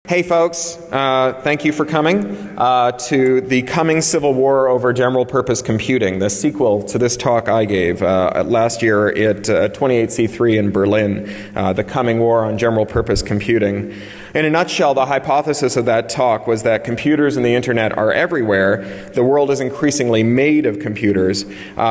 Hey folks, thank you for coming to the coming civil war over general purpose computing, the sequel to this talk I gave last year at 28C3 in Berlin, the coming war on general purpose computing. In a nutshell, the hypothesis of that talk was that computers and the internet are everywhere. The world is increasingly made of computers.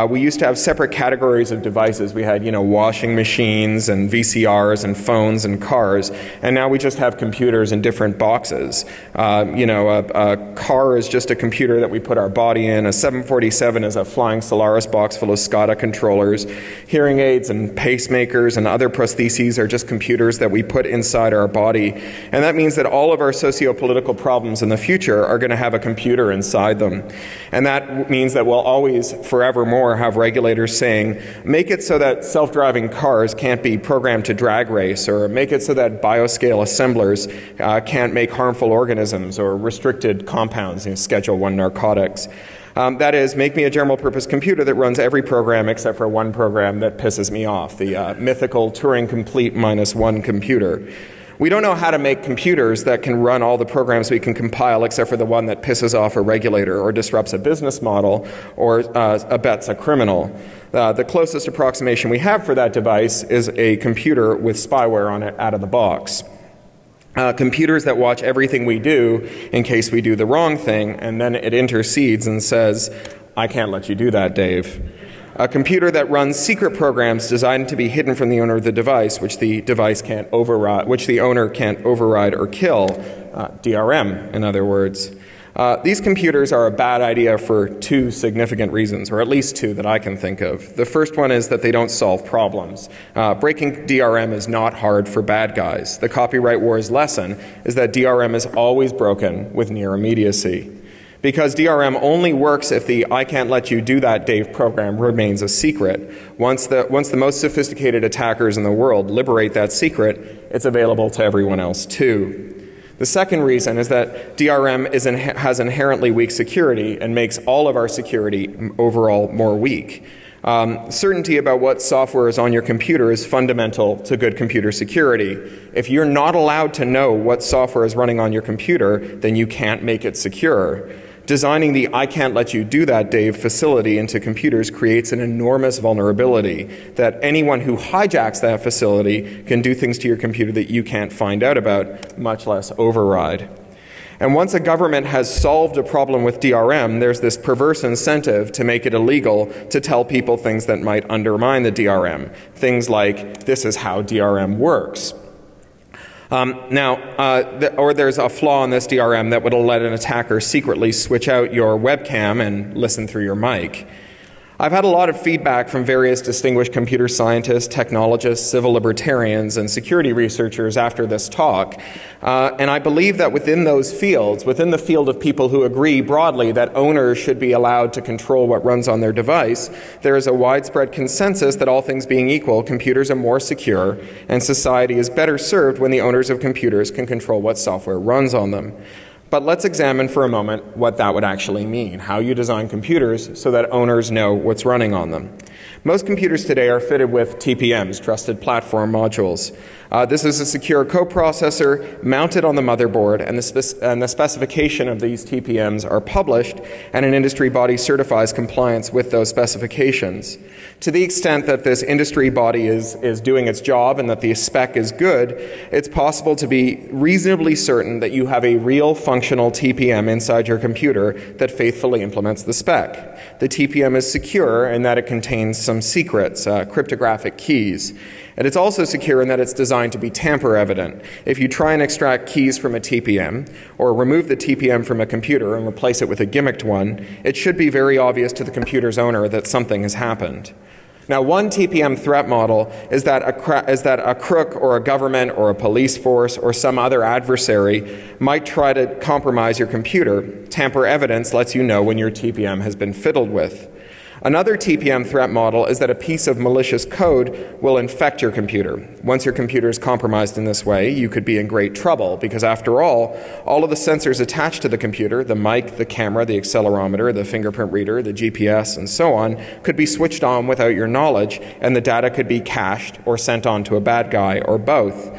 We used to have separate categories of devices. We had, washing machines and VCRs and phones and cars, and now we just have computers in different boxes. A car is just a computer that we put our body in. A 747 is a flying Solaris box full of SCADA controllers. Hearing aids and pacemakers and other prostheses are just computers that we put inside our body. And that means that all of our socio-political problems in the future are going to have a computer inside them. And that means that we'll always, forevermore, have regulators saying, make it so that self-driving cars can't be programmed to drag race, or make it so that bioscale assemblers can't make harmful organisms or restricted compounds, Schedule 1 narcotics. That is, make me a general-purpose computer that runs every program except for one program that pisses me off, the mythical Turing-complete -1 computer. We don't know how to make computers that can run all the programs we can compile except for the one that pisses off a regulator or disrupts a business model or abets a criminal. The closest approximation we have for that device is a computer with spyware on it out of the box. Computers that watch everything we do in case we do the wrong thing, and then it intercedes and says, I can't let you do that, Dave. A computer that runs secret programs designed to be hidden from the owner of the device, which the owner can't override or kill, DRM, in other words. These computers are a bad idea for two significant reasons, or at least two that I can think of. The first one is that they don't solve problems. Breaking DRM is not hard for bad guys. The copyright war's lesson is that DRM is always broken with near immediacy. Because DRM only works if the I can't let you do that, Dave program remains a secret. Once the most sophisticated attackers in the world liberate that secret, it's available to everyone else too. The second reason is that DRM has inherently weak security and makes all of our security overall more weak. Certainty about what software is on your computer is fundamental to good computer security. If you're not allowed to know what software is running on your computer, then you can't make it secure. Designing the I can't let you do that, Dave facility into computers creates an enormous vulnerability that anyone who hijacks that facility can do things to your computer that you can't find out about, much less override. And once a government has solved a problem with DRM, there's this perverse incentive to make it illegal to tell people things that might undermine the DRM. Things like, this is how DRM works. Or there's a flaw in this DRM that would let an attacker secretly switch out your webcam and listen through your mic. I've had a lot of feedback from various distinguished computer scientists, technologists, civil libertarians, and security researchers after this talk. And I believe that within those fields, within the field of people who agree broadly that owners should be allowed to control what runs on their device, there is a widespread consensus that all things being equal, computers are more secure, and society is better served when the owners of computers can control what software runs on them. But let's examine for a moment what that would actually mean, how you design computers so that owners know what's running on them. Most computers today are fitted with TPMs, Trusted Platform Modules. This is a secure coprocessor mounted on the motherboard, and the specification of these TPMs are published, and an industry body certifies compliance with those specifications. To the extent that this industry body is doing its job and that the spec is good, it's possible to be reasonably certain that you have a real functional TPM inside your computer that faithfully implements the spec. The TPM is secure in that it contains some secrets, cryptographic keys. And it's also secure in that it's designed to be tamper evident. If you try and extract keys from a TPM, or remove the TPM from a computer and replace it with a gimmicked one, it should be very obvious to the computer's owner that something has happened. Now, one TPM threat model is that a crook or a government or a police force or some other adversary might try to compromise your computer. Tamper evidence lets you know when your TPM has been fiddled with. Another TPM threat model is that a piece of malicious code will infect your computer. Once your computer is compromised in this way, you could be in great trouble because, after all of the sensors attached to the computer, the mic, the camera, the accelerometer, the fingerprint reader, the GPS, and so on, could be switched on without your knowledge, and the data could be cached or sent on to a bad guy, or both.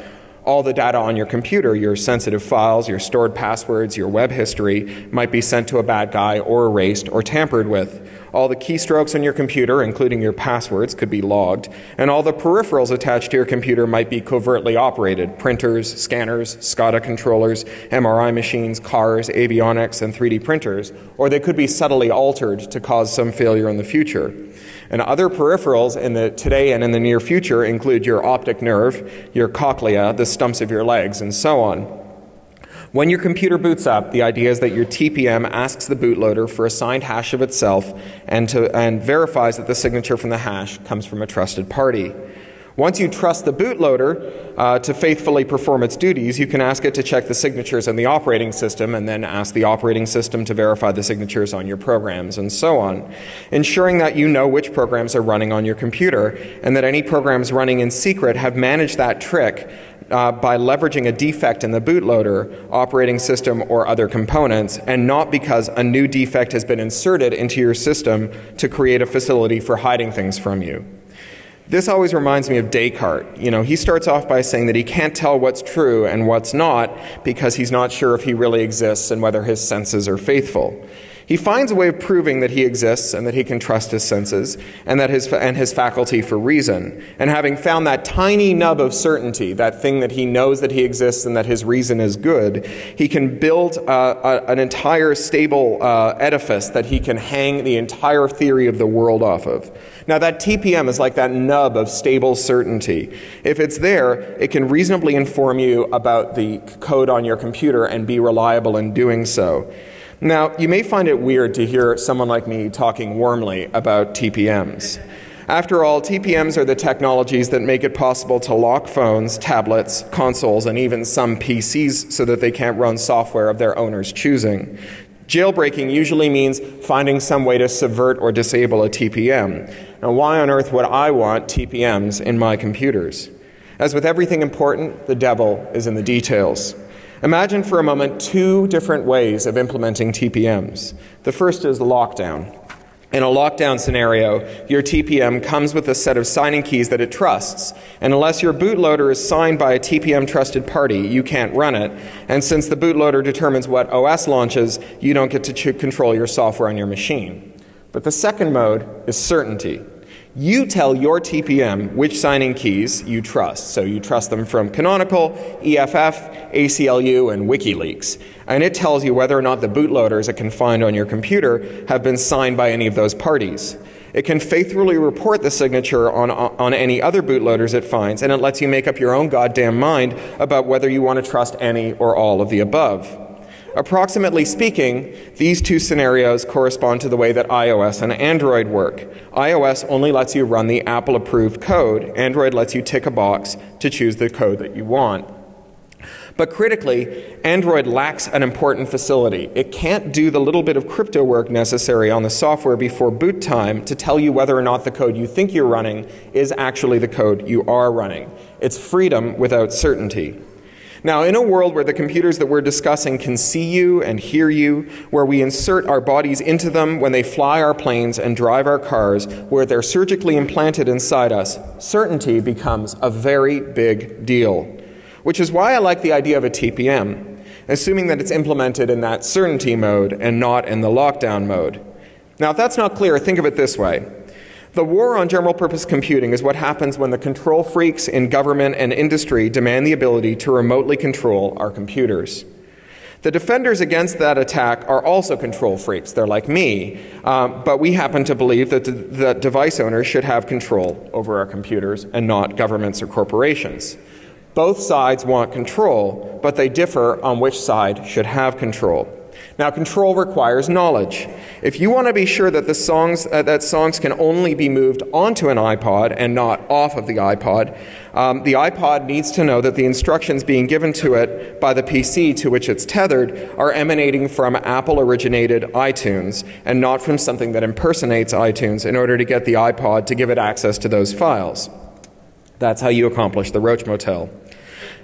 All the data on your computer, your sensitive files, your stored passwords, your web history, might be sent to a bad guy or erased or tampered with. All the keystrokes on your computer, including your passwords, could be logged, and all the peripherals attached to your computer might be covertly operated: printers, scanners, SCADA controllers, MRI machines, cars, avionics, and 3D printers, or they could be subtly altered to cause some failure in the future. And other peripherals in the today and in the near future include your optic nerve, your cochlea, the stumps of your legs, and so on. When your computer boots up, the idea is that your TPM asks the bootloader for a signed hash of itself and verifies that the signature from the hash comes from a trusted party. Once you trust the bootloader to faithfully perform its duties, you can ask it to check the signatures in the operating system and then ask the operating system to verify the signatures on your programs and so on, ensuring that you know which programs are running on your computer and that any programs running in secret have managed that trick by leveraging a defect in the bootloader, operating system, or other components, and not because a new defect has been inserted into your system to create a facility for hiding things from you. This always reminds me of Descartes. He starts off by saying that he can't tell what's true and what's not because he's not sure if he really exists and whether his senses are faithful. He finds a way of proving that he exists and that he can trust his senses and that his faculty for reason. And having found that tiny nub of certainty, that thing that he knows that he exists and that his reason is good, he can build an entire stable edifice that he can hang the entire theory of the world off of. Now that TPM is like that nub of stable certainty. If it's there, it can reasonably inform you about the code on your computer and be reliable in doing so. Now, you may find it weird to hear someone like me talking warmly about TPMs. After all, TPMs are the technologies that make it possible to lock phones, tablets, consoles, and even some PCs so that they can't run software of their owner's choosing. Jailbreaking usually means finding some way to subvert or disable a TPM. Now, why on earth would I want TPMs in my computers? As with everything important, the devil is in the details. Imagine for a moment two different ways of implementing TPMs. The first is lockdown. In a lockdown scenario, your TPM comes with a set of signing keys that it trusts, and unless your bootloader is signed by a TPM trusted party, you can't run it, and since the bootloader determines what OS launches, you don't get to control your software on your machine. But the second mode is certainty. You tell your TPM which signing keys you trust. So you trust them from Canonical, EFF, ACLU, and WikiLeaks. And it tells you whether or not the bootloaders it can find on your computer have been signed by any of those parties. It can faithfully report the signature on any other bootloaders it finds, and it lets you make up your own goddamn mind about whether you want to trust any or all of the above. Approximately speaking, these two scenarios correspond to the way that iOS and Android work. iOS only lets you run the Apple-approved code. Android lets you tick a box to choose the code that you want. But critically, Android lacks an important facility. It can't do the little bit of crypto work necessary on the software before boot time to tell you whether or not the code you think you're running is actually the code you are running. It's freedom without certainty. Now, in a world where the computers that we're discussing can see you and hear you, where we insert our bodies into them when they fly our planes and drive our cars, where they're surgically implanted inside us, certainty becomes a very big deal. Which is why I like the idea of a TPM, assuming that it's implemented in that certainty mode and not in the lockdown mode. Now, if that's not clear, think of it this way. The war on general-purpose computing is what happens when the control freaks in government and industry demand the ability to remotely control our computers. The defenders against that attack are also control freaks. They're like me, but we happen to believe that device owners should have control over our computers and not governments or corporations. Both sides want control, but they differ on which side should have control. Now, control requires knowledge. If you want to be sure that songs can only be moved onto an iPod and not off of the iPod needs to know that the instructions being given to it by the PC to which it's tethered are emanating from Apple-originated iTunes and not from something that impersonates iTunes in order to get the iPod to give it access to those files. That's how you accomplish the Roach Motel.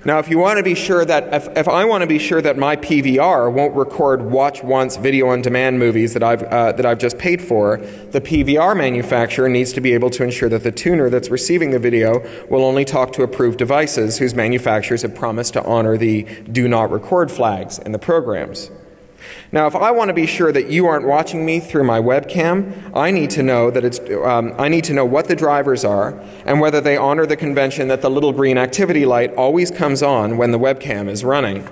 Now, if you want to be sure that, if I want to be sure that my PVR won't record watch once video on demand movies that I've just paid for, the PVR manufacturer needs to be able to ensure that the tuner that's receiving the video will only talk to approved devices whose manufacturers have promised to honor the do not record flags in the programs. Now, if I want to be sure that you aren't watching me through my webcam, I need to know I need to know what the drivers are and whether they honor the convention that the little green activity light always comes on when the webcam is running.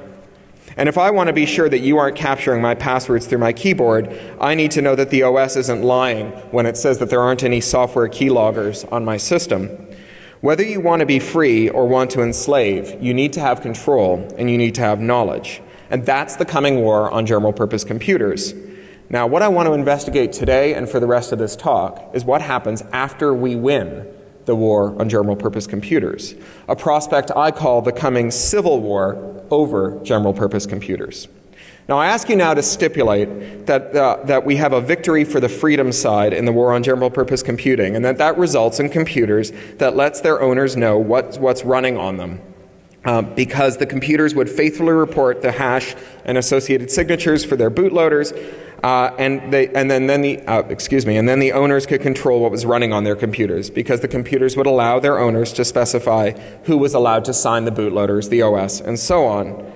And if I want to be sure that you aren't capturing my passwords through my keyboard, I need to know that the OS isn't lying when it says that there aren't any software keyloggers on my system. Whether you want to be free or want to enslave, you need to have control and you need to have knowledge. And that's the coming war on general-purpose computers. Now, what I want to investigate today and for the rest of this talk is what happens after we win the war on general-purpose computers, a prospect I call the coming civil war over general-purpose computers. Now, I ask you now to stipulate that we have a victory for the freedom side in the war on general-purpose computing, and that results in computers that lets their owners know what's running on them. Because the computers would faithfully report the hash and associated signatures for their bootloaders, and then the owners could control what was running on their computers, because the computers would allow their owners to specify who was allowed to sign the bootloaders, the OS, and so on.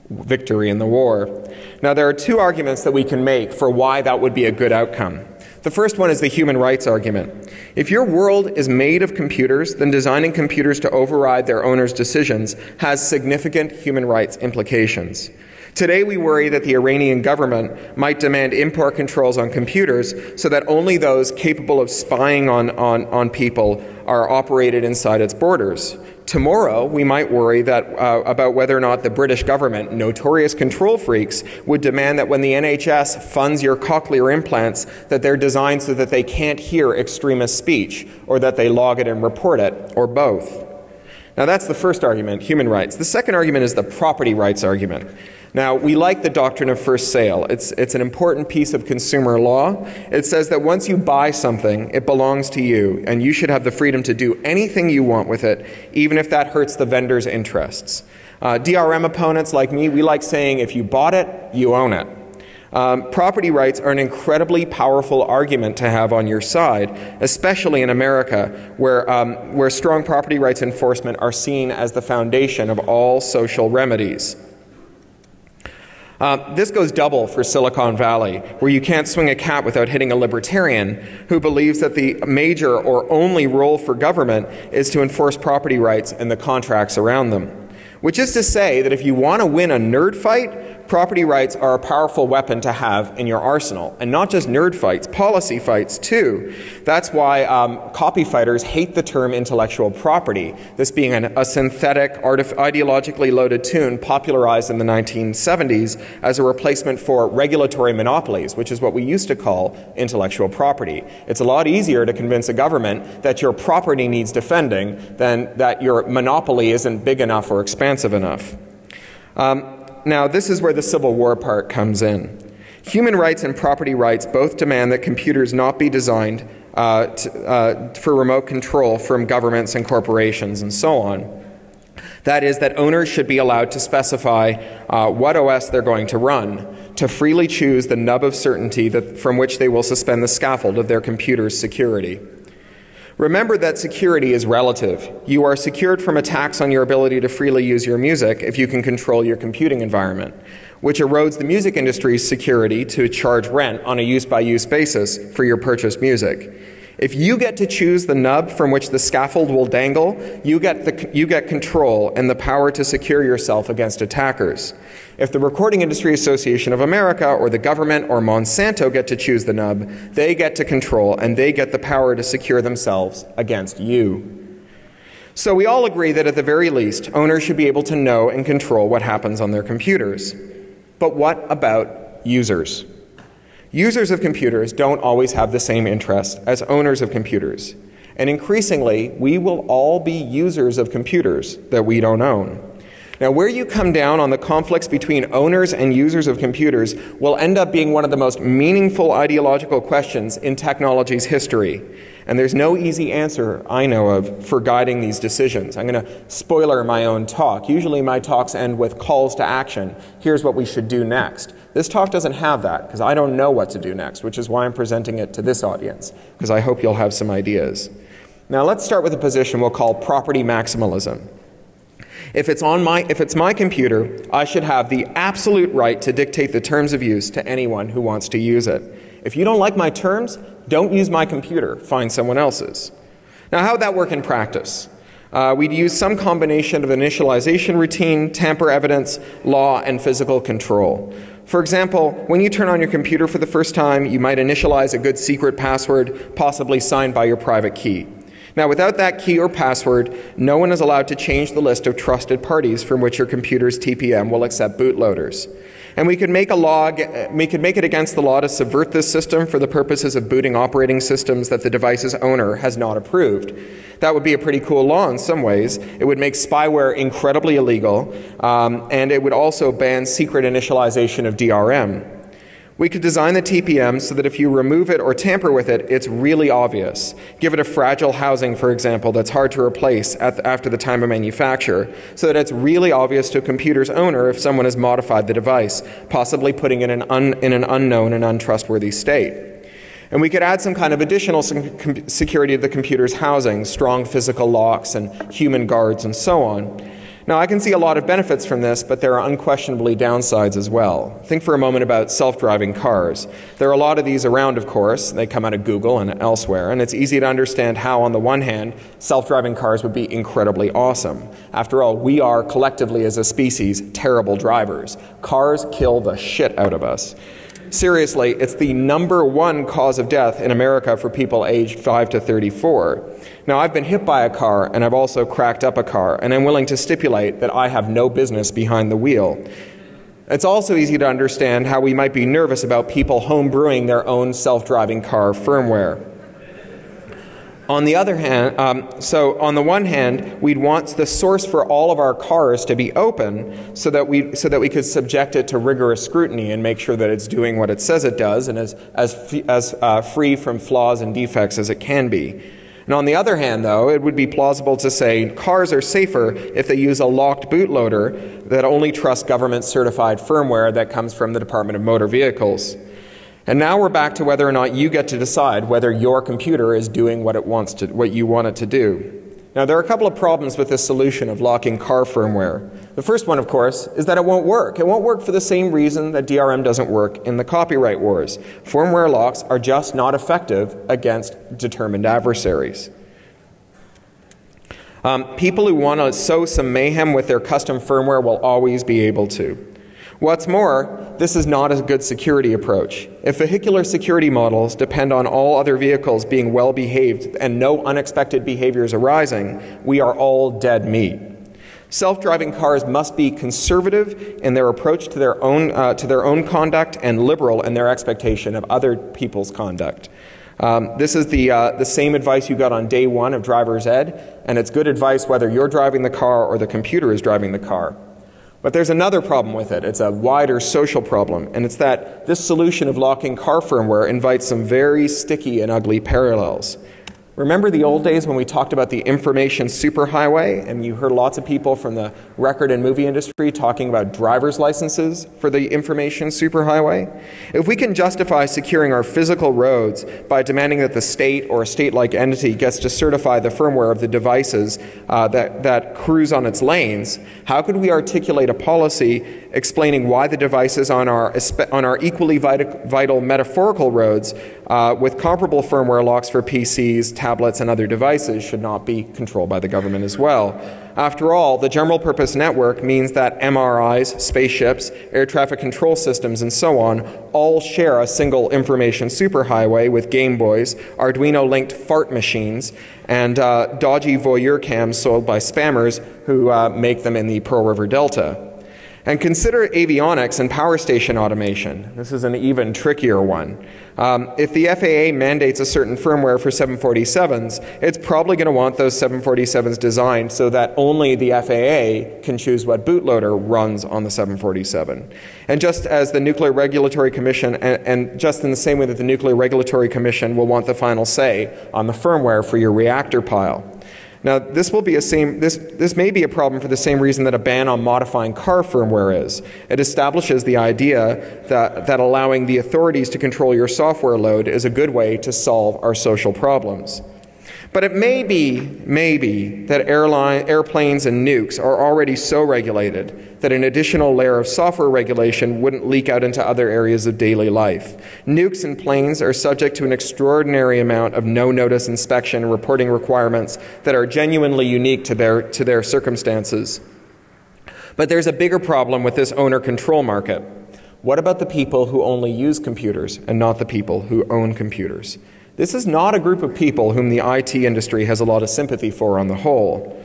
Victory in the war. Now, there are two arguments that we can make for why that would be a good outcome. The first one is the human rights argument. If your world is made of computers, then designing computers to override their owners' decisions has significant human rights implications. Today, we worry that the Iranian government might demand import controls on computers so that only those capable of spying on people are operated inside its borders. Tomorrow, we might worry about whether or not the British government, notorious control freaks, would demand that when the NHS funds your cochlear implants, that they're designed so that they can't hear extremist speech, or that they log it and report it, or both. Now, that's the first argument, human rights. The second argument is the property rights argument. Now, we like the doctrine of first sale. It's an important piece of consumer law. It says that once you buy something, it belongs to you, and you should have the freedom to do anything you want with it, even if that hurts the vendor's interests. DRM opponents like me, we like saying if you bought it, you own it. Property rights are an incredibly powerful argument to have on your side, especially in America, where strong property rights enforcement are seen as the foundation of all social remedies. This goes double for Silicon Valley, where you can't swing a cat without hitting a libertarian who believes that the major or only role for government is to enforce property rights and the contracts around them. Which is to say that if you want to win a nerd fight, property rights are a powerful weapon to have in your arsenal. And not just nerd fights, policy fights too. That's why copy fighters hate the term intellectual property, this being a synthetic, ideologically loaded tune popularized in the 1970s as a replacement for regulatory monopolies, which is what we used to call intellectual property. It's a lot easier to convince a government that your property needs defending than that your monopoly isn't big enough or expansive enough. Now, this is where the Civil War part comes in. Human rights and property rights both demand that computers not be designed for remote control from governments and corporations and so on. That is, that owners should be allowed to specify what OS they're going to run, to freely choose the nub of certainty from which they will suspend the scaffold of their computer's security. Remember that security is relative. You are secured from attacks on your ability to freely use your music if you can control your computing environment, which erodes the music industry's security to charge rent on a use-by-use basis for your purchased music. If you get to choose the nub from which the scaffold will dangle, you get control and the power to secure yourself against attackers. If the Recording Industry Association of America or the government or Monsanto get to choose the nub, they get to control and they get the power to secure themselves against you. So we all agree that at the very least, owners should be able to know and control what happens on their computers. But what about users? Users of computers don't always have the same interests as owners of computers. And increasingly, we will all be users of computers that we don't own. Now, where you come down on the conflicts between owners and users of computers will end up being one of the most meaningful ideological questions in technology's history. And there's no easy answer I know of for guiding these decisions. I'm going to spoiler my own talk. Usually my talks end with calls to action. Here's what we should do next. This talk doesn't have that because I don't know what to do next, which is why I'm presenting it to this audience, because I hope you'll have some ideas. Now let's start with a position we'll call property maximalism. If it's my computer, I should have the absolute right to dictate the terms of use to anyone who wants to use it. If you don't like my terms, don't use my computer, find someone else's. Now, how would that work in practice? We'd use some combination of initialization routine, tamper evidence, law, and physical control. For example, when you turn on your computer for the first time, you might initialize a good secret password, possibly signed by your private key. Now, without that key or password, no one is allowed to change the list of trusted parties from which your computer's TPM will accept bootloaders. And we could make it against the law to subvert this system for the purposes of booting operating systems that the device's owner has not approved. That would be a pretty cool law in some ways. It would make spyware incredibly illegal, and it would also ban secret initialization of DRM. We could design the TPM so that if you remove it or tamper with it, it's really obvious. Give it a fragile housing, for example, that's hard to replace after the time of manufacture, so that it's really obvious to a computer's owner if someone has modified the device, possibly putting it in an unknown and untrustworthy state. And we could add some kind of additional security to the computer's housing, strong physical locks and human guards and so on. Now, I can see a lot of benefits from this, but there are unquestionably downsides as well. Think for a moment about self-driving cars. There are a lot of these around, of course. They come out of Google and elsewhere, and it's easy to understand how, on the one hand, self-driving cars would be incredibly awesome. After all, we are, collectively as a species, terrible drivers. Cars kill the shit out of us. Seriously, it's the #1 cause of death in America for people aged 5 to 34. Now, I've been hit by a car, and I've also cracked up a car, and I'm willing to stipulate that I have no business behind the wheel. It's also easy to understand how we might be nervous about people homebrewing their own self-driving car firmware. On the other hand, on the one hand, we'd want the source for all of our cars to be open so that we could subject it to rigorous scrutiny and make sure that it's doing what it says it does and as free from flaws and defects as it can be. And on the other hand, though, it would be plausible to say cars are safer if they use a locked bootloader that only trusts government-certified firmware that comes from the Department of Motor Vehicles. And now we're back to whether or not you get to decide whether your computer is doing what you want it to do. Now, there are a couple of problems with this solution of locking car firmware. The first one, of course, is that it won't work. It won't work for the same reason that DRM doesn't work in the copyright wars. Firmware locks are just not effective against determined adversaries. People who want to sow some mayhem with their custom firmware will always be able to. What's more, this is not a good security approach. If vehicular security models depend on all other vehicles being well behaved and no unexpected behaviors arising, we are all dead meat. Self-driving cars must be conservative in their approach to their own conduct and liberal in their expectation of other people's conduct. This is the same advice you got on day one of driver's ed, and it's good advice whether you're driving the car or the computer is driving the car. But there's another problem with it. It's a wider social problem, and it's that this solution of locking car firmware invites some very sticky and ugly parallels. Remember the old days when we talked about the information superhighway, and you heard lots of people from the record and movie industry talking about driver's licenses for the information superhighway? If we can justify securing our physical roads by demanding that the state or a state-like entity gets to certify the firmware of the devices that cruise on its lanes, how could we articulate a policy explaining why the devices on our equally vital metaphorical roads with comparable firmware locks for PCs, tablets, and other devices should not be controlled by the government as well? After all, the general purpose network means that MRIs, spaceships, air traffic control systems, and so on all share a single information superhighway with Game Boys, Arduino-linked fart machines, and dodgy voyeur cams sold by spammers who make them in the Pearl River Delta. And consider avionics and power station automation. This is an even trickier one. If the FAA mandates a certain firmware for 747s, it's probably going to want those 747s designed so that only the FAA can choose what bootloader runs on the 747. And just as the Nuclear Regulatory Commission, and just in the same way that the Nuclear Regulatory Commission will want the final say on the firmware for your reactor pile. Now, this may be a problem for the same reason that a ban on modifying car firmware is. It establishes the idea that allowing the authorities to control your software load is a good way to solve our social problems. But it may be that airplanes and nukes are already so regulated that an additional layer of software regulation wouldn't leak out into other areas of daily life. Nukes and planes are subject to an extraordinary amount of no-notice inspection and reporting requirements that are genuinely unique to their circumstances. But there's a bigger problem with this owner-control market. What about the people who only use computers and not the people who own computers? This is not a group of people whom the IT industry has a lot of sympathy for on the whole.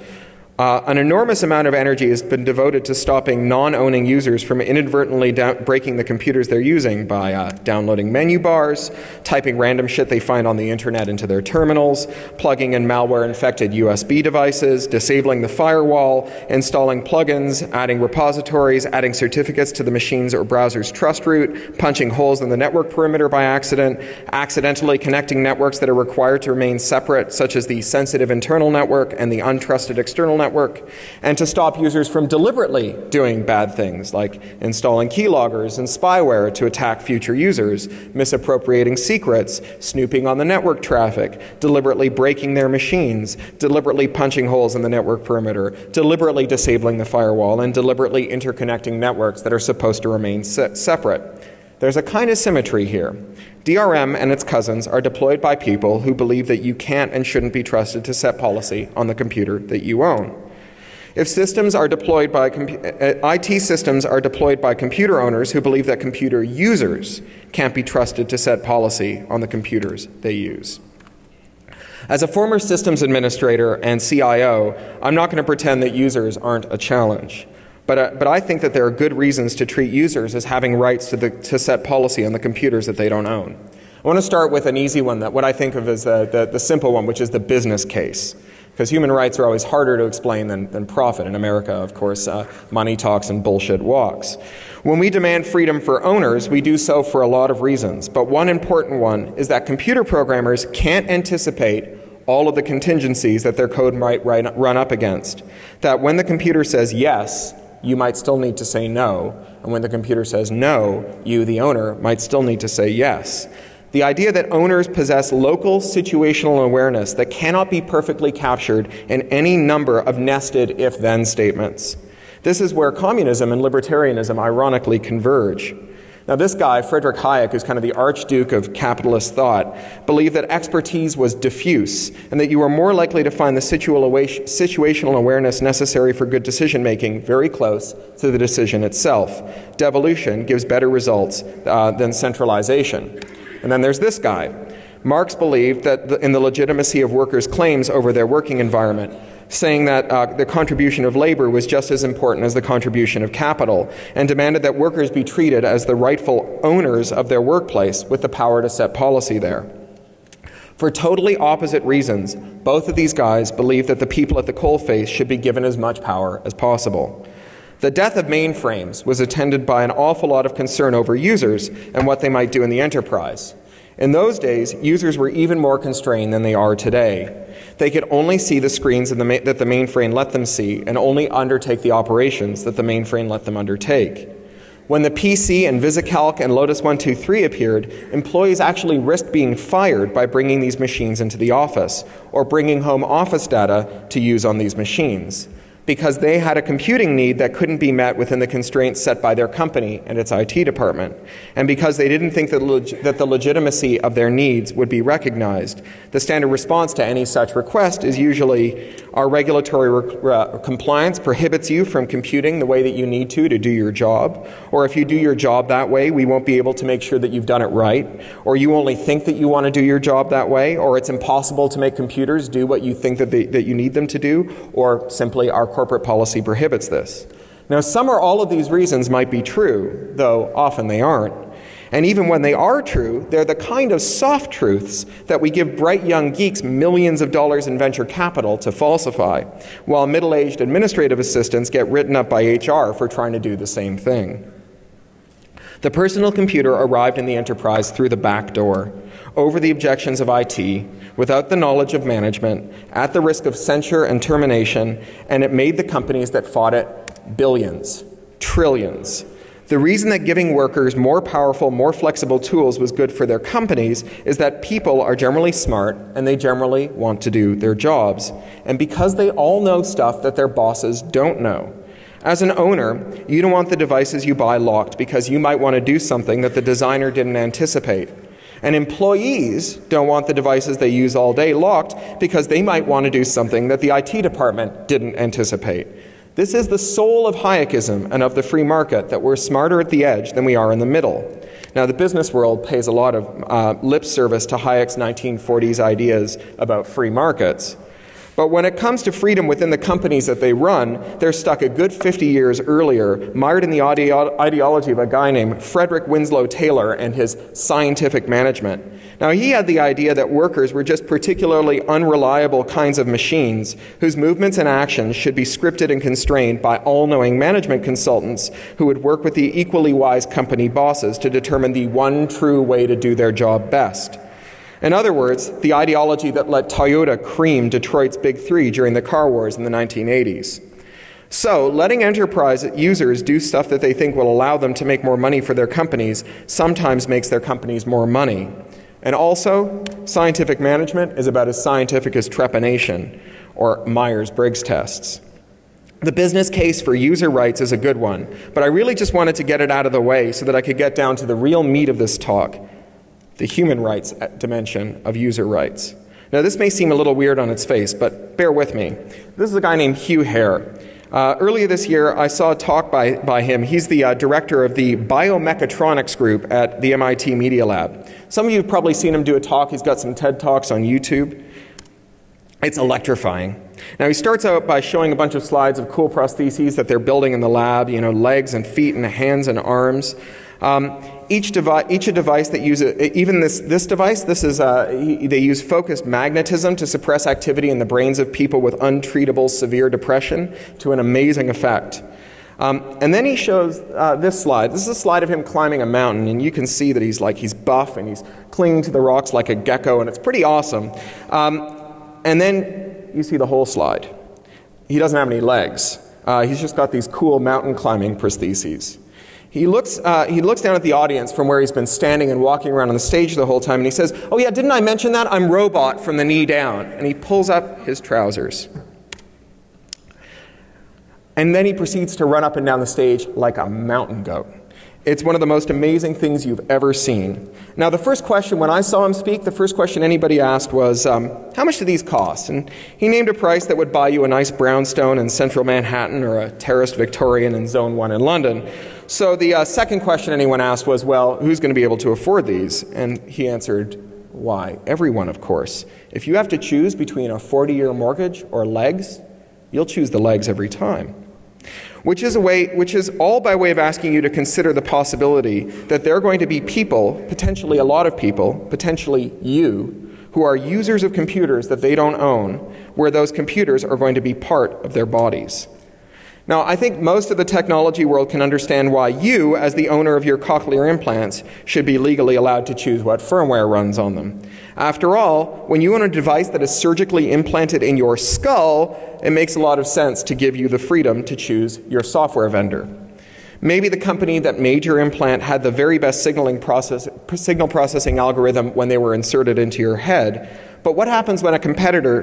An enormous amount of energy has been devoted to stopping non-owning users from inadvertently breaking the computers they're using by downloading menu bars, typing random shit they find on the internet into their terminals, plugging in malware-infected USB devices, disabling the firewall, installing plugins, adding repositories, adding certificates to the machine's or browser's trust root, punching holes in the network perimeter by accident, accidentally connecting networks that are required to remain separate, such as the sensitive internal network and the untrusted external network, and to stop users from deliberately doing bad things like installing keyloggers and spyware to attack future users, misappropriating secrets, snooping on the network traffic, deliberately breaking their machines, deliberately punching holes in the network perimeter, deliberately disabling the firewall, and deliberately interconnecting networks that are supposed to remain separate. There's a kind of symmetry here. DRM and its cousins are deployed by people who believe that you can't and shouldn't be trusted to set policy on the computer that you own. If systems are deployed by IT systems are deployed by computer owners who believe that computer users can't be trusted to set policy on the computers they use. As a former systems administrator and CIO, I'm not going to pretend that users aren't a challenge. But I think that there are good reasons to treat users as having rights to set policy on the computers that they don't own. I want to start with an easy one, that what I think of as the simple one, which is the business case. Because human rights are always harder to explain than profit. In America, of course, money talks and bullshit walks. When we demand freedom for owners, we do so for a lot of reasons. But one important one is that computer programmers can't anticipate all of the contingencies that their code might run up against. That when the computer says yes, you might still need to say no, and when the computer says no, you, the owner, might still need to say yes. The idea that owners possess local situational awareness that cannot be perfectly captured in any number of nested if-then statements. This is where communism and libertarianism ironically converge. Now this guy, Friedrich Hayek, who's kind of the archduke of capitalist thought, believed that expertise was diffuse and that you were more likely to find the situational awareness necessary for good decision-making very close to the decision itself. Devolution gives better results than centralization. And then there's this guy. Marx believed that in the legitimacy of workers' claims over their working environment, saying that the contribution of labor was just as important as the contribution of capital, and demanded that workers be treated as the rightful owners of their workplace with the power to set policy there. For totally opposite reasons, both of these guys believed that the people at the coalface should be given as much power as possible. The death of mainframes was attended by an awful lot of concern over users and what they might do in the enterprise. In those days, users were even more constrained than they are today. They could only see the screens that the mainframe let them see and only undertake the operations that the mainframe let them undertake. When the PC and VisiCalc and Lotus 123 appeared, employees actually risked being fired by bringing these machines into the office or bringing home office data to use on these machines, because they had a computing need that couldn't be met within the constraints set by their company and its IT department, and because they didn't think that the legitimacy of their needs would be recognized. The standard response to any such request is usually, our regulatory compliance prohibits you from computing the way that you need to do your job, or if you do your job that way, we won't be able to make sure that you've done it right, or you only think that you want to do your job that way, or it's impossible to make computers do what you think that you need them to do, or simply our corporate policy prohibits this. Now, some or all of these reasons might be true, though often they aren't. And even when they are true, they're the kind of soft truths that we give bright young geeks millions of dollars in venture capital to falsify, while middle-aged administrative assistants get written up by HR for trying to do the same thing. The personal computer arrived in the enterprise through the back door, over the objections of IT, without the knowledge of management, at the risk of censure and termination, and it made the companies that fought it billions, trillions. The reason that giving workers more powerful, more flexible tools was good for their companies is that people are generally smart and they generally want to do their jobs. And because they all know stuff that their bosses don't know. As an owner, you don't want the devices you buy locked because you might want to do something that the designer didn't anticipate. And employees don't want the devices they use all day locked because they might want to do something that the IT department didn't anticipate. This is the soul of Hayekism and of the free market, that we're smarter at the edge than we are in the middle. Now, the business world pays a lot of lip service to Hayek's 1940s ideas about free markets. But when it comes to freedom within the companies that they run, they're stuck a good 50 years earlier, mired in the ideology of a guy named Frederick Winslow Taylor and his scientific management. Now, he had the idea that workers were just particularly unreliable kinds of machines whose movements and actions should be scripted and constrained by all-knowing management consultants who would work with the equally wise company bosses to determine the one true way to do their job best. In other words, the ideology that let Toyota cream Detroit's Big Three during the car wars in the 1980s. So, letting enterprise users do stuff that they think will allow them to make more money for their companies sometimes makes their companies more money. And also, scientific management is about as scientific as trepanation or Myers-Briggs tests. The business case for user rights is a good one, but I really just wanted to get it out of the way so that I could get down to the real meat of this talk. The human rights dimension of user rights. Now, this may seem a little weird on its face, but bear with me. This is a guy named Hugh Hare. Earlier this year, I saw a talk by him. He's the director of the biomechatronics group at the MIT Media Lab. Some of you have probably seen him do a talk. He's got some TED Talks on YouTube. It's electrifying. Now, he starts out by showing a bunch of slides of cool prostheses that they're building in the lab, you know, legs and feet and hands and arms. Each device that uses, even this device, they use focused magnetism to suppress activity in the brains of people with untreatable severe depression to an amazing effect. And then he shows this slide. This is a slide of him climbing a mountain, and you can see that he's buff and he's clinging to the rocks like a gecko, and it's pretty awesome. And then you see the whole slide. He doesn't have any legs. He's just got these cool mountain climbing prostheses. He looks down at the audience from where he's been standing and walking around on the stage the whole time, and he says, "Oh yeah, didn't I mention that? I'm robot from the knee down." And he pulls up his trousers. And then he proceeds to run up and down the stage like a mountain goat. It's one of the most amazing things you've ever seen. Now, the first question, when I saw him speak, the first question anybody asked was, how much do these cost? And he named a price that would buy you a nice brownstone in central Manhattan or a terraced Victorian in Zone 1 in London. So the second question anyone asked was, well, who's going to be able to afford these? And he answered, why? Everyone, of course. If you have to choose between a 40-year mortgage or legs, you'll choose the legs every time. Which is all by way of asking you to consider the possibility that there are going to be people, potentially a lot of people, potentially you, who are users of computers that they don't own, where those computers are going to be part of their bodies. Now, I think most of the technology world can understand why you, as the owner of your cochlear implants, should be legally allowed to choose what firmware runs on them. After all, when you own a device that is surgically implanted in your skull, it makes a lot of sense to give you the freedom to choose your software vendor. Maybe the company that made your implant had the very best signal processing algorithm when they were inserted into your head. But what happens when a competitor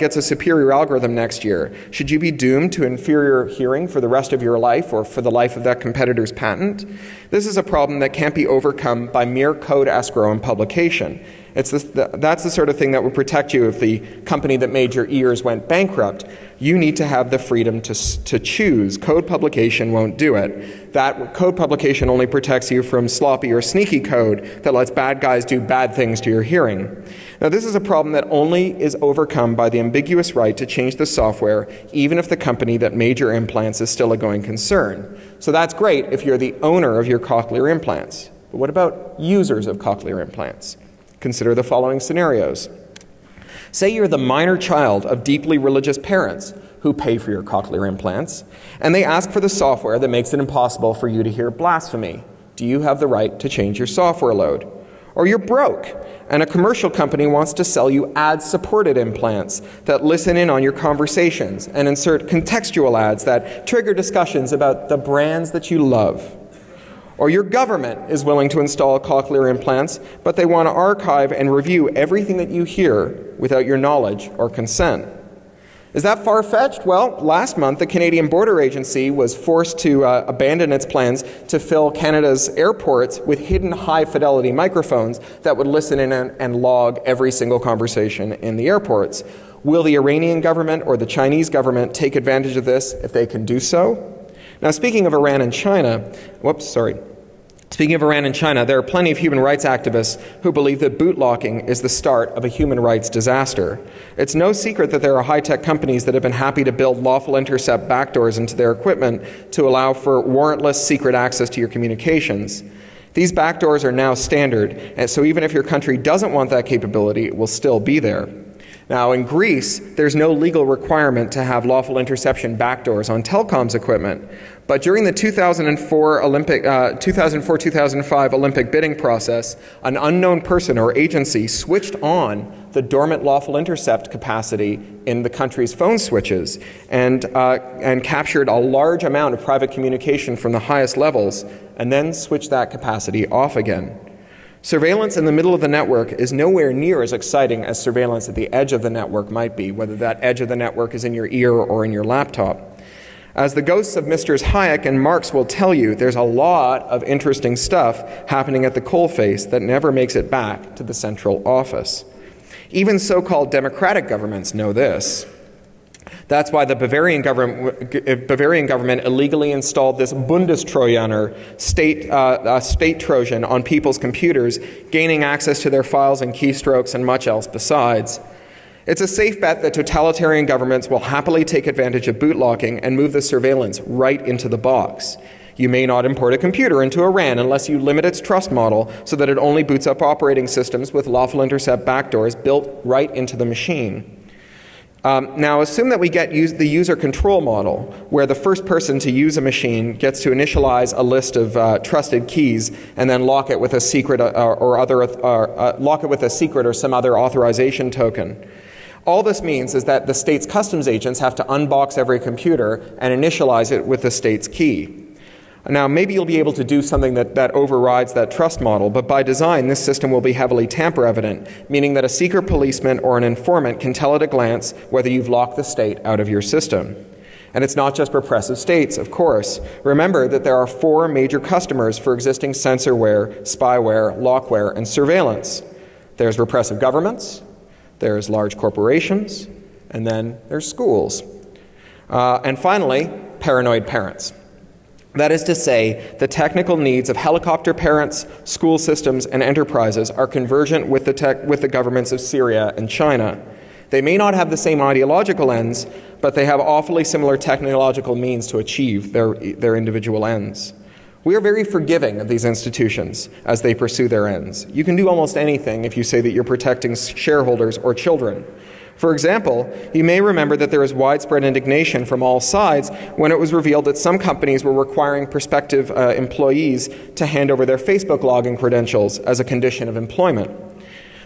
gets a superior algorithm next year? Should you be doomed to inferior hearing for the rest of your life or for the life of that competitor's patent? This is a problem that can't be overcome by mere code escrow and publication. That's the sort of thing that would protect you if the company that made your ears went bankrupt. You need to have the freedom to choose. Code publication won't do it. That code publication only protects you from sloppy or sneaky code that lets bad guys do bad things to your hearing. Now, this is a problem that only is overcome by the ambiguous right to change the software, even if the company that made your implants is still a going concern. So that's great if you're the owner of your cochlear implants. But what about users of cochlear implants? Consider the following scenarios. Say you're the minor child of deeply religious parents who pay for your cochlear implants, and they ask for the software that makes it impossible for you to hear blasphemy. Do you have the right to change your software load? Or you're broke, and a commercial company wants to sell you ad-supported implants that listen in on your conversations and insert contextual ads that trigger discussions about the brands that you love. Or your government is willing to install cochlear implants, but they want to archive and review everything that you hear without your knowledge or consent. Is that far-fetched? Well, last month, the Canadian Border Agency was forced to abandon its plans to fill Canada's airports with hidden high-fidelity microphones that would listen in and log every single conversation in the airports. Will the Iranian government or the Chinese government take advantage of this if they can do so? Now, speaking of Iran and China, there are plenty of human rights activists who believe that bootblocking is the start of a human rights disaster. It's no secret that there are high-tech companies that have been happy to build lawful intercept backdoors into their equipment to allow for warrantless secret access to your communications. These backdoors are now standard, and so even if your country doesn't want that capability, it will still be there. Now, in Greece, there's no legal requirement to have lawful interception backdoors on telecoms equipment. But during the 2004-2005 Olympic bidding process, an unknown person or agency switched on the dormant lawful intercept capacity in the country's phone switches and captured a large amount of private communication from the highest levels, and then switched that capacity off again. Surveillance in the middle of the network is nowhere near as exciting as surveillance at the edge of the network might be, whether that edge of the network is in your ear or in your laptop. As the ghosts of Mr. Hayek and Marx will tell you, there's a lot of interesting stuff happening at the coalface that never makes it back to the central office. Even so-called democratic governments know this. That's why the Bavarian government illegally installed this Bundestrojaner, state Trojan, on people's computers, gaining access to their files and keystrokes and much else besides. It's a safe bet that totalitarian governments will happily take advantage of bootlocking and move the surveillance right into the box. You may not import a computer into Iran unless you limit its trust model so that it only boots up operating systems with lawful intercept backdoors built right into the machine. Now, assume that we get the user control model, where the first person to use a machine gets to initialize a list of trusted keys and then lock it with a secret or some other authorization token. All this means is that the state's customs agents have to unbox every computer and initialize it with the state's key. Now, maybe you'll be able to do something that overrides that trust model, but by design, this system will be heavily tamper-evident, meaning that a secret policeman or an informant can tell at a glance whether you've locked the state out of your system. And it's not just repressive states, of course. Remember that there are 4 major customers for existing censorware, spyware, lockware, and surveillance. There's repressive governments, there's large corporations, and then there's schools. And finally, paranoid parents. That is to say, the technical needs of helicopter parents, school systems, and enterprises are convergent with the governments of Syria and China. They may not have the same ideological ends, but they have awfully similar technological means to achieve their individual ends. We are very forgiving of these institutions as they pursue their ends. You can do almost anything if you say that you're protecting shareholders or children. For example, you may remember that there was widespread indignation from all sides when it was revealed that some companies were requiring prospective employees to hand over their Facebook login credentials as a condition of employment.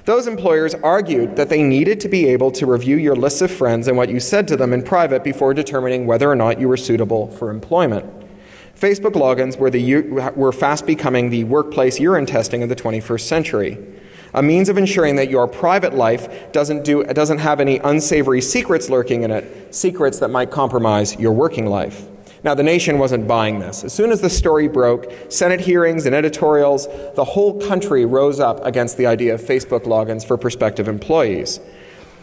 Those employers argued that they needed to be able to review your lists of friends and what you said to them in private before determining whether or not you were suitable for employment. Facebook logins were fast becoming the workplace urine testing of the 21st century. A means of ensuring that your private life doesn't have any unsavory secrets lurking in it, secrets that might compromise your working life. Now, the nation wasn't buying this. As soon as the story broke, Senate hearings and editorials, the whole country rose up against the idea of Facebook logins for prospective employees.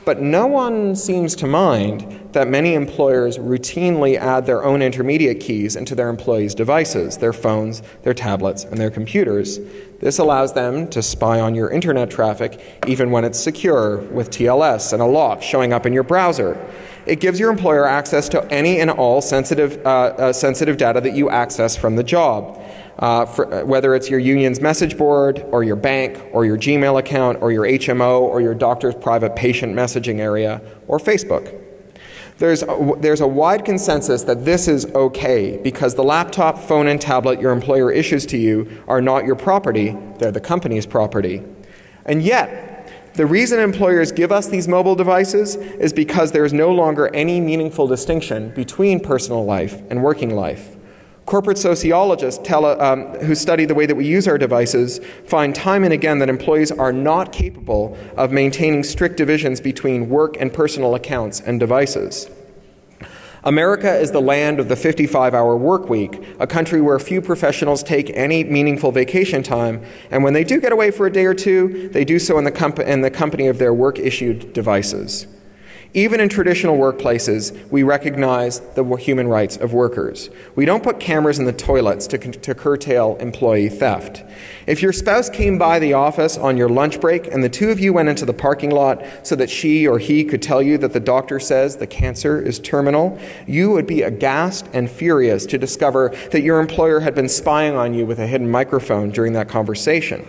But no one seems to mind that many employers routinely add their own intermediate keys into their employees' devices, their phones, their tablets, and their computers. This allows them to spy on your internet traffic even when it's secure, with TLS and a lock showing up in your browser. It gives your employer access to any and all sensitive data that you access from the job, whether it's your union's message board, or your bank, or your Gmail account, or your HMO, or your doctor's private patient messaging area, or Facebook. There's a wide consensus that this is okay because the laptop, phone, and tablet your employer issues to you are not your property, they're the company's property. And yet, the reason employers give us these mobile devices is because there is no longer any meaningful distinction between personal life and working life. Corporate sociologists who study the way that we use our devices find time and again that employees are not capable of maintaining strict divisions between work and personal accounts and devices. America is the land of the 55-hour work week, a country where few professionals take any meaningful vacation time, and when they do get away for a day or two, they do so in the company of their work-issued devices. Even in traditional workplaces, we recognize the human rights of workers. We don't put cameras in the toilets to curtail employee theft. If your spouse came by the office on your lunch break and the two of you went into the parking lot so that she or he could tell you that the doctor says the cancer is terminal, you would be aghast and furious to discover that your employer had been spying on you with a hidden microphone during that conversation.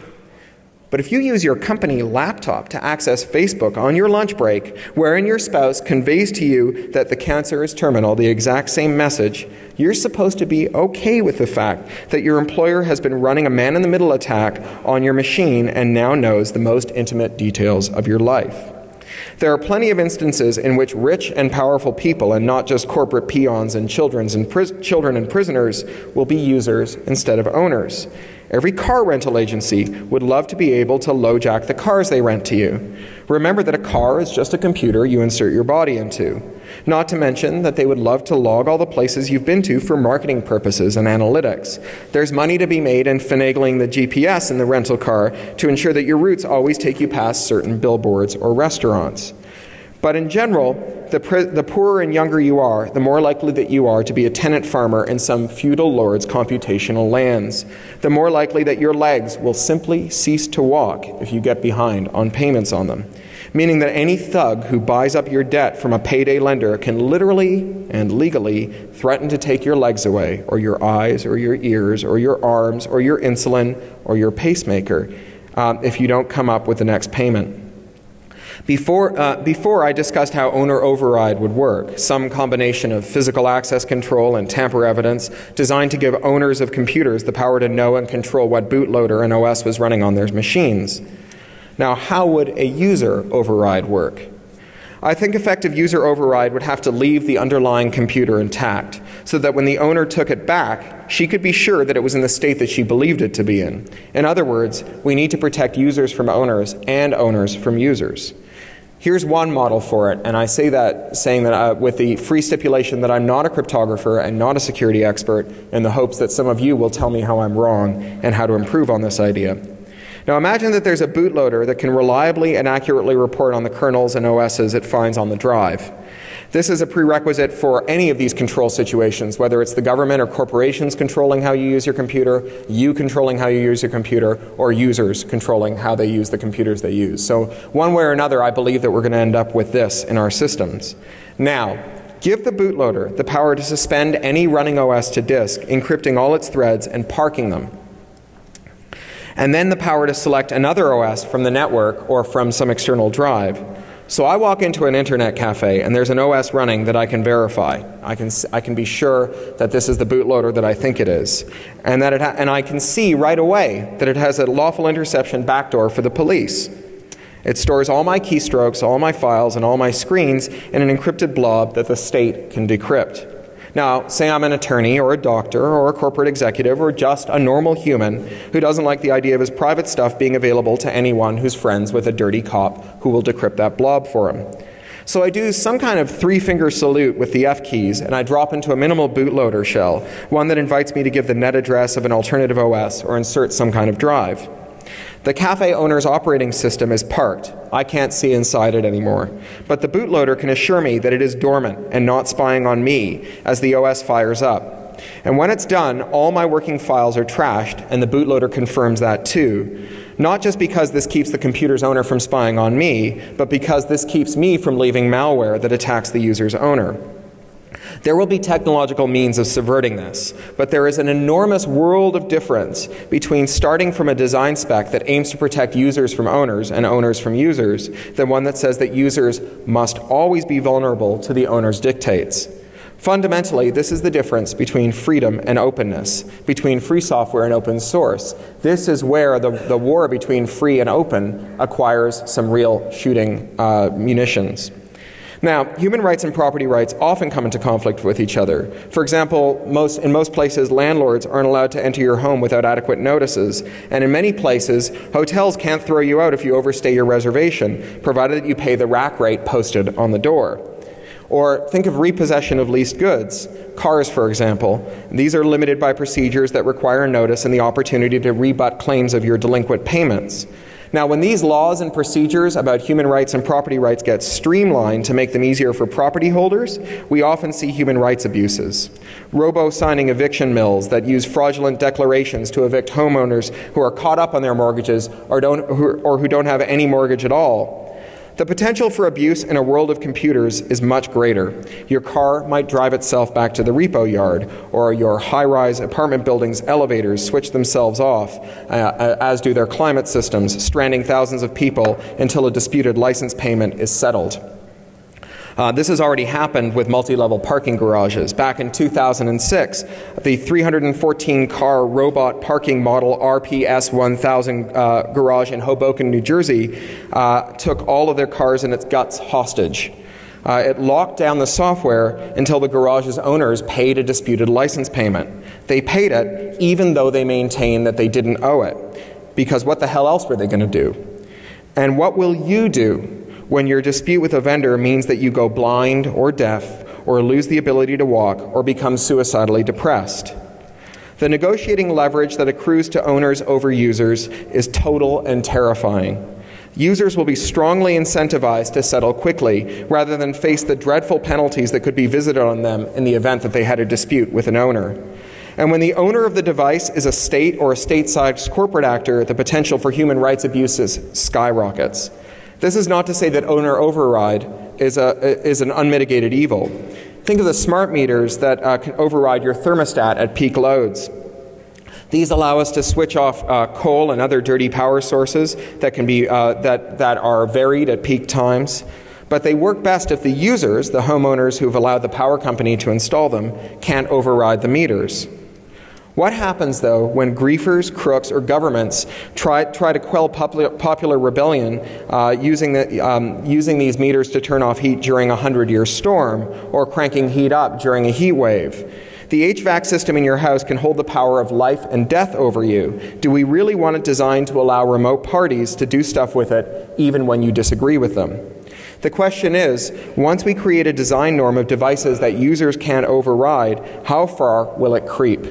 But if you use your company laptop to access Facebook on your lunch break, wherein your spouse conveys to you that the cancer is terminal, the exact same message, you're supposed to be okay with the fact that your employer has been running a man-in-the-middle attack on your machine and now knows the most intimate details of your life. There are plenty of instances in which rich and powerful people, and not just corporate peons and children and prisoners, will be users instead of owners. Every car rental agency would love to be able to LoJack the cars they rent to you. Remember that a car is just a computer you insert your body into. Not to mention that they would love to log all the places you've been to for marketing purposes and analytics. There's money to be made in finagling the GPS in the rental car to ensure that your routes always take you past certain billboards or restaurants. But in general, the poorer and younger you are, the more likely that you are to be a tenant farmer in some feudal lord's computational lands. The more likely that your legs will simply cease to walk if you get behind on payments on them. Meaning that any thug who buys up your debt from a payday lender can literally and legally threaten to take your legs away, or your eyes, or your ears, or your arms, or your insulin, or your pacemaker, if you don't come up with the next payment. Before I discussed how owner override would work, some combination of physical access control and tamper evidence designed to give owners of computers the power to know and control what bootloader an OS was running on their machines. Now, how would a user override work? I think effective user override would have to leave the underlying computer intact, so that when the owner took it back, she could be sure that it was in the state that she believed it to be in. In other words, we need to protect users from owners and owners from users. Here's one model for it, and I say that saying that with the free stipulation that I'm not a cryptographer and not a security expert, in the hopes that some of you will tell me how I'm wrong and how to improve on this idea. Now imagine that there's a bootloader that can reliably and accurately report on the kernels and OSs it finds on the drive. This is a prerequisite for any of these control situations, whether it's the government or corporations controlling how you use your computer, you controlling how you use your computer, or users controlling how they use the computers they use. So one way or another, I believe that we're going to end up with this in our systems. Now, give the bootloader the power to suspend any running OS to disk, encrypting all its threads and parking them. And then the power to select another OS from the network or from some external drive. So I walk into an internet cafe and there's an OS running that I can verify. I can be sure that this is the bootloader that I think it is. And I can see right away that it has a lawful interception backdoor for the police. It stores all my keystrokes, all my files, and all my screens in an encrypted blob that the state can decrypt. Now, say I'm an attorney or a doctor or a corporate executive or just a normal human who doesn't like the idea of his private stuff being available to anyone who's friends with a dirty cop who will decrypt that blob for him. So I do some kind of three-finger salute with the F keys, and I drop into a minimal bootloader shell, one that invites me to give the net address of an alternative OS or insert some kind of drive. The cafe owner's operating system is parked. I can't see inside it anymore. But the bootloader can assure me that it is dormant and not spying on me as the OS fires up. And when it's done, all my working files are trashed, and the bootloader confirms that too. Not just because this keeps the computer's owner from spying on me, but because this keeps me from leaving malware that attacks the user's owner. There will be technological means of subverting this, but there is an enormous world of difference between starting from a design spec that aims to protect users from owners and owners from users than one that says that users must always be vulnerable to the owner's dictates. Fundamentally, this is the difference between freedom and openness, between free software and open source. This is where the war between free and open acquires some real shooting munitions. Now, human rights and property rights often come into conflict with each other. For example, in most places, landlords aren't allowed to enter your home without adequate notices, and in many places, hotels can't throw you out if you overstay your reservation, provided that you pay the rack rate posted on the door. Or think of repossession of leased goods. Cars, for example. These are limited by procedures that require notice and the opportunity to rebut claims of your delinquent payments. Now, when these laws and procedures about human rights and property rights get streamlined to make them easier for property holders, we often see human rights abuses. Robo-signing eviction mills that use fraudulent declarations to evict homeowners who are caught up on their mortgages or who don't have any mortgage at all. The potential for abuse in a world of computers is much greater. Your car might drive itself back to the repo yard, or your high-rise apartment building's elevators switch themselves off, as do their climate systems, stranding thousands of people until a disputed license payment is settled. This has already happened with multi-level parking garages. Back in 2006, the 314-car robot parking model RPS 1000 garage in Hoboken, New Jersey, took all of their cars and its guts hostage. It locked down the software until the garage's owners paid a disputed license payment. They paid it even though they maintained that they didn't owe it, because what the hell else were they going to do? And what will you do when your dispute with a vendor means that you go blind or deaf or lose the ability to walk or become suicidally depressed? The negotiating leverage that accrues to owners over users is total and terrifying. Users will be strongly incentivized to settle quickly rather than face the dreadful penalties that could be visited on them in the event that they had a dispute with an owner. And when the owner of the device is a state or a state-side corporate actor, the potential for human rights abuses skyrockets. This is not to say that owner override is an unmitigated evil. Think of the smart meters that can override your thermostat at peak loads. These allow us to switch off coal and other dirty power sources that can be that are varied at peak times. But they work best if the users, the homeowners who've allowed the power company to install them, can't override the meters. What happens, though, when griefers, crooks, or governments try to quell popular rebellion using these meters to turn off heat during a 100-year storm or cranking heat up during a heat wave? The HVAC system in your house can hold the power of life and death over you. Do we really want it designed to allow remote parties to do stuff with it even when you disagree with them? The question is, once we create a design norm of devices that users can't override, how far will it creep?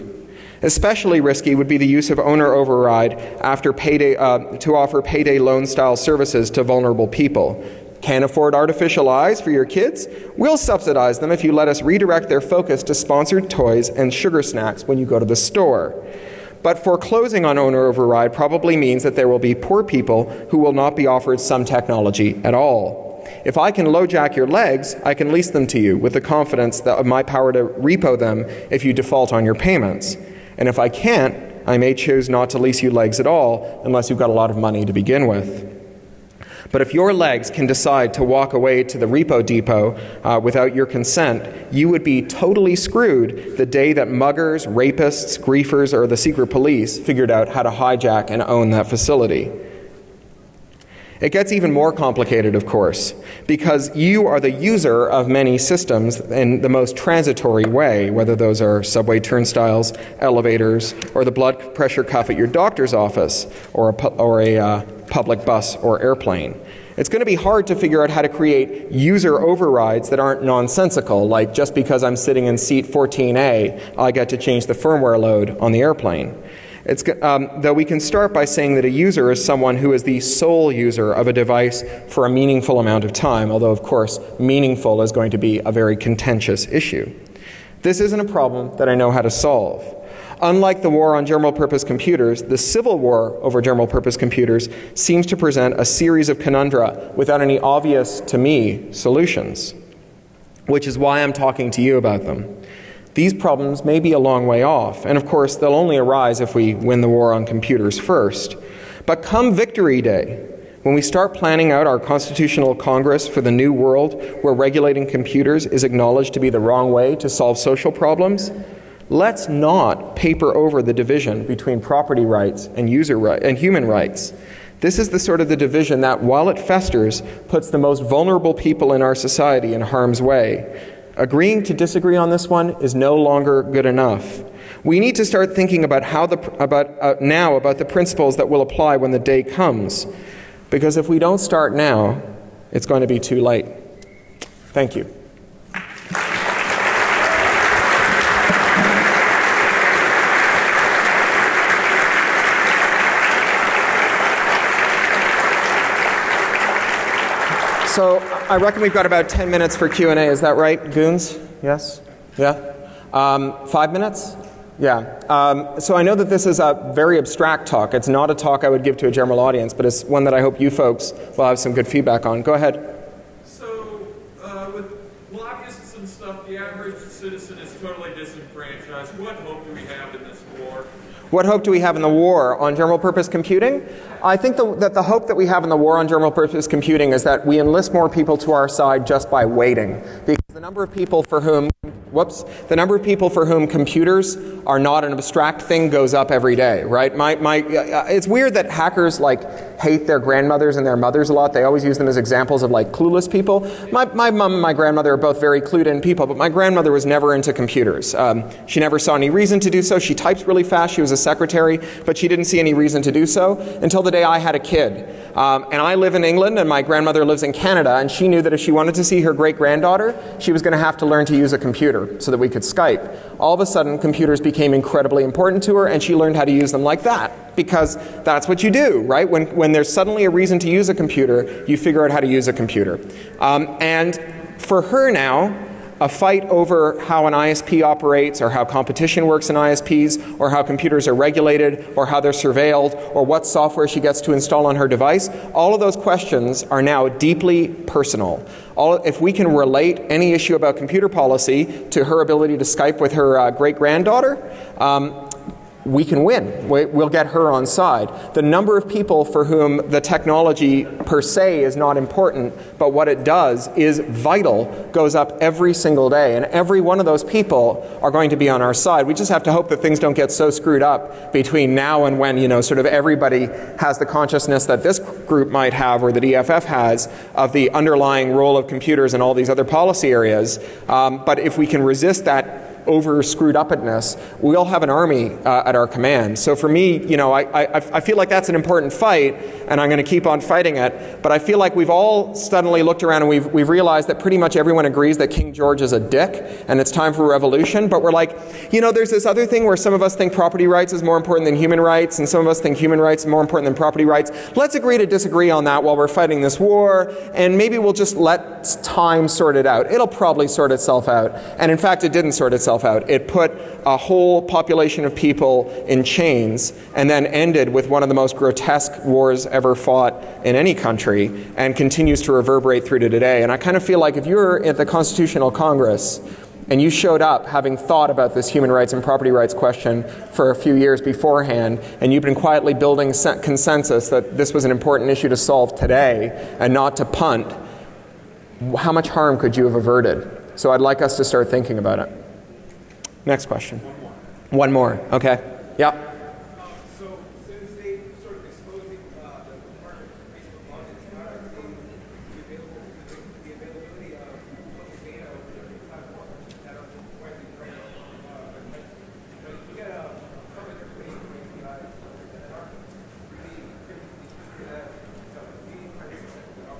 Especially risky would be the use of owner override after payday, to offer payday loan-style services to vulnerable people. Can't afford artificial eyes for your kids? We'll subsidize them if you let us redirect their focus to sponsored toys and sugar snacks when you go to the store. But foreclosing on owner override probably means that there will be poor people who will not be offered some technology at all. If I can LoJack your legs, I can lease them to you with the confidence of my power to repo them if you default on your payments. And if I can't, I may choose not to lease you legs at all unless you've got a lot of money to begin with. But if your legs can decide to walk away to the repo depot without your consent, you would be totally screwed the day that muggers, rapists, griefers, or the secret police figured out how to hijack and own that facility. It gets even more complicated, of course, because you are the user of many systems in the most transitory way, whether those are subway turnstiles, elevators, or the blood pressure cuff at your doctor's office, or a public bus or airplane. It's going to be hard to figure out how to create user overrides that aren't nonsensical, like just because I'm sitting in seat 14A, I get to change the firmware load on the airplane. Though we can start by saying that a user is someone who is the sole user of a device for a meaningful amount of time, although of course meaningful is going to be a very contentious issue. This isn't a problem that I know how to solve. Unlike the war on general-purpose computers, the civil war over general-purpose computers seems to present a series of conundra without any obvious, to me, solutions, which is why I'm talking to you about them. These problems may be a long way off, and of course they'll only arise if we win the war on computers first. But come Victory Day, when we start planning out our constitutional Congress for the new world where regulating computers is acknowledged to be the wrong way to solve social problems, let's not paper over the division between property rights and human rights. This is the sort of the division that, while it festers, puts the most vulnerable people in our society in harm's way. Agreeing to disagree on this one is no longer good enough. We need to start thinking about now about the principles that will apply when the day comes. Because if we don't start now, it's going to be too late. Thank you. So I reckon we've got about 10 minutes for Q&A. Is that right, goons? Yes? Yeah? 5 minutes? Yeah. So I know that this is a very abstract talk. It's not a talk I would give to a general audience, but it's one that I hope you folks will have some good feedback on. Go ahead. So with lobbyists and stuff, the average citizen is totally disenfranchised. What hope do we have in this war? What hope do we have in the war on general-purpose computing? I think that the hope that we have in the war on general-purpose computing is that we enlist more people to our side just by waiting. Because the number of people for whom computers are not an abstract thing goes up every day, right? It's weird that hackers hate their grandmothers and their mothers a lot. They always use them as examples of clueless people. My mom and my grandmother are both very clued-in people, but my grandmother was never into computers. She never saw any reason to do so. She types really fast. She was a secretary, but she didn't see any reason to do so until the day I had a kid. And I live in England, and my grandmother lives in Canada, and she knew that if she wanted to see her great-granddaughter, she was going to have to learn to use a computer so that we could Skype. All of a sudden, computers became incredibly important to her, and she learned how to use them like that, because that's what you do, right? When there's suddenly a reason to use a computer, you figure out how to use a computer. And for her now, a fight over how an ISP operates, or how competition works in ISPs, or how computers are regulated, or how they're surveilled, or what software she gets to install on her device, all of those questions are now deeply personal. If we can relate any issue about computer policy to her ability to Skype with her great-granddaughter, we can win. We'll get her on side. The number of people for whom the technology per se is not important, but what it does is vital, goes up every single day. And every one of those people are going to be on our side. We just have to hope that things don't get so screwed up between now and when, sort of everybody has the consciousness that this group might have, or that EFF has, of the underlying role of computers in all these other policy areas. But if we can resist that over screwed upness, we'll have an army at our command. So for me, I feel like that's an important fight, and I'm going to keep on fighting it. But I feel like we've all suddenly looked around and we've realized that pretty much everyone agrees that King George is a dick, and it's time for a revolution. But we're like, there's this other thing where some of us think property rights is more important than human rights, and some of us think human rights is more important than property rights. Let's agree to disagree on that while we're fighting this war, and maybe we'll just let time sort it out. It'll probably sort itself out. And in fact, it didn't sort itself out. It put a whole population of people in chains, and then ended with one of the most grotesque wars ever fought in any country, and continues to reverberate through to today. And I kind of feel like if you're at the Constitutional Congress and you showed up having thought about this human rights and property rights question for a few years beforehand, and you've been quietly building consensus that this was an important issue to solve today and not to punt, how much harm could you have averted? So I'd like us to start thinking about it. Next question. One more. Okay. Yeah. So since they sort of exposing the Department of Facebook logins, how are the availability of public data over their platforms that are widely spread? You get a public information from APIs that aren't really that we participate in the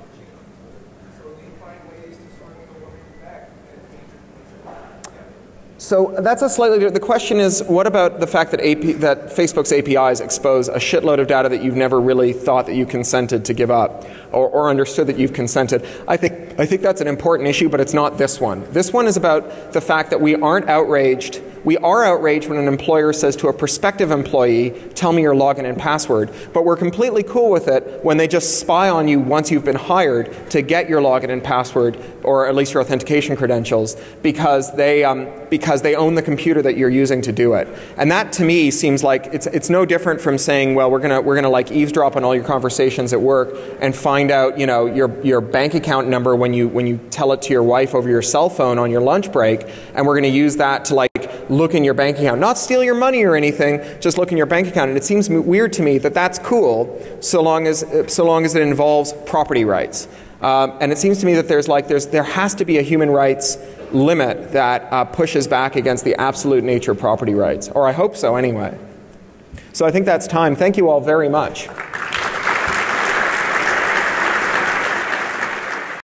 So that's a slightly different. The question is, what about the fact that that Facebook's APIs expose a shitload of data that you've never really thought that you consented to give up, or understood that you've consented? I think that's an important issue, but it's not this one. This one is about the fact that we aren't outraged. We are outraged when an employer says to a prospective employee, tell me your login and password, but we're completely cool with it when they just spy on you once you've been hired to get your login and password, or at least your authentication credentials, because they own the computer that you're using to do it. And that to me seems like it's no different from saying, well, we're gonna like eavesdrop on all your conversations at work and find out, you know, your bank account number when you tell it to your wife over your cell phone on your lunch break, and we're gonna use that to like look in your bank account, not steal your money or anything, just look in your bank account. And it seems weird to me that that's cool so long as it involves property rights. And it seems to me that there has to be a human rights limit that pushes back against the absolute nature of property rights, or I hope so anyway. So I think that's time. Thank you all very much.